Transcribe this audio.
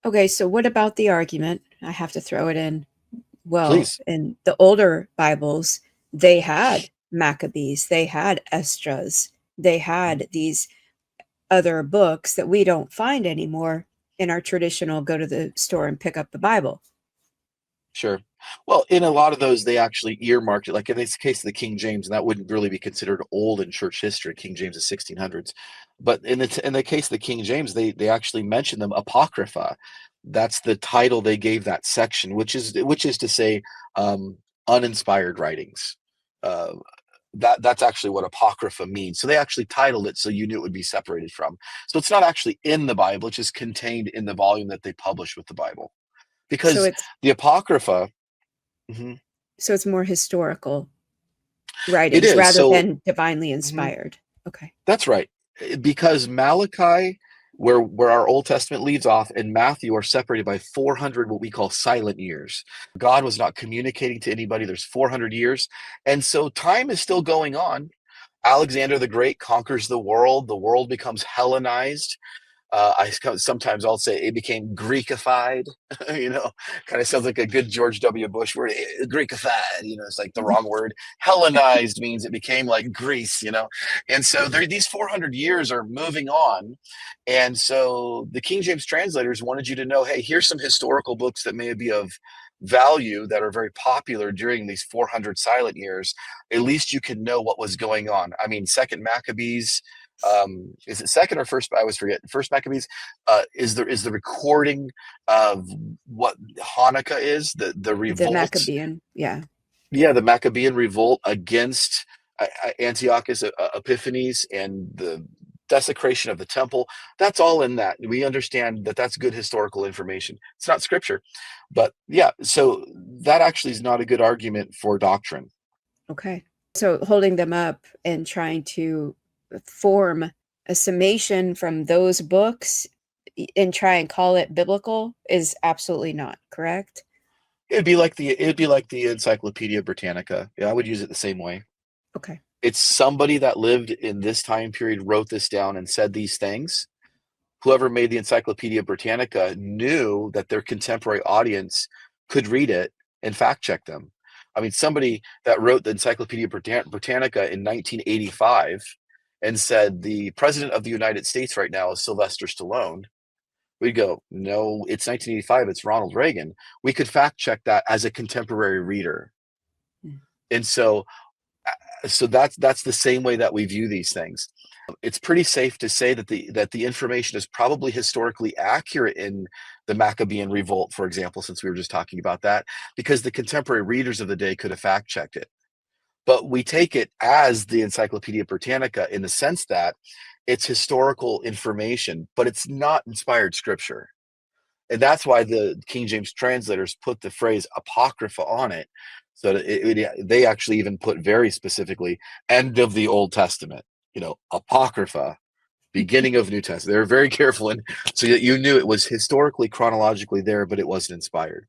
Okay, so what about the argument? I have to throw it in. Well, Please. in the older Bibles, they had Maccabees, they had Esdras, they had these other books that we don't find anymore in our traditional go to the store and pick up the Bible. Sure. Well, in a lot of those, they actually earmarked it. Like in this case of the King James, and that wouldn't really be considered old in church history. King James is 1600s, but in the case of the King James, they actually mention them apocrypha. That's the title they gave that section, which is to say, uninspired writings. Uh, that's actually what apocrypha means. So they actually titled it so you knew it would be separated from. So it's not actually in the Bible; it's just contained in the volume that they published with the Bible. So Because it's the apocrypha. Mhm. so it's more historical It writings is. rather So than divinely mhm, inspired. Okay. that's right. Because Malachi, where our Old Testament leaves off, and Matthew are separated by 400 what we call silent years. God was not communicating to anybody. There's 400 years, and so time is still going on. Alexander the Great conquers the world. The world becomes Hellenized. Sometimes I'll say it became Greekified. Kind of sounds like a good George W. Bush word. Greekified. It's like the wrong word. Hellenized means it became like Greece. And so these 400 years are moving on, and so the King James translators wanted you to know, hey, here's some historical books that may be of value that are very popular during these 400 silent years. At least you can know what was going on. I mean, Second Maccabees, is it second or first? I always forget. First Maccabees is the recording of what Hanukkah is, the The revolt. Maccabean, yeah. Yeah, the Maccabean revolt against Antiochus Epiphanes and the desecration of the temple. That's all in that. We understand that that's good historical information. It's not scripture, but yeah. So that actually is not a good argument for doctrine. Okay. So holding them up and trying to form a summation from those books and try and call it biblical is absolutely not correct. It'd be like the Encyclopedia Britannica. Yeah, I would use it the same way. Okay. It's somebody that lived in this time period wrote this down and said these things. Whoever made the Encyclopedia Britannica knew that their contemporary audience could read it and fact check them. I mean, somebody that wrote the Encyclopedia Britannica in 1985 and said the president of the United States right now is Sylvester Stallone. We'd go, no, it's 1985, it's Ronald Reagan. We could fact check that as a contemporary reader. Mm. And so that's the same way that we view these things. It's pretty safe to say that the information is probably historically accurate in the Maccabean revolt, for example, since we were just talking about that, because the contemporary readers of the day could have fact checked it. But we take it as the Encyclopedia Britannica in the sense that it's historical information, but it's not inspired scripture. And that's why the King James translators put the phrase apocrypha on it. So that they actually even put very specifically end of the Old Testament, apocrypha, beginning of New Testament. They were very careful, and so that you knew it was historically chronologically there, but it wasn't inspired.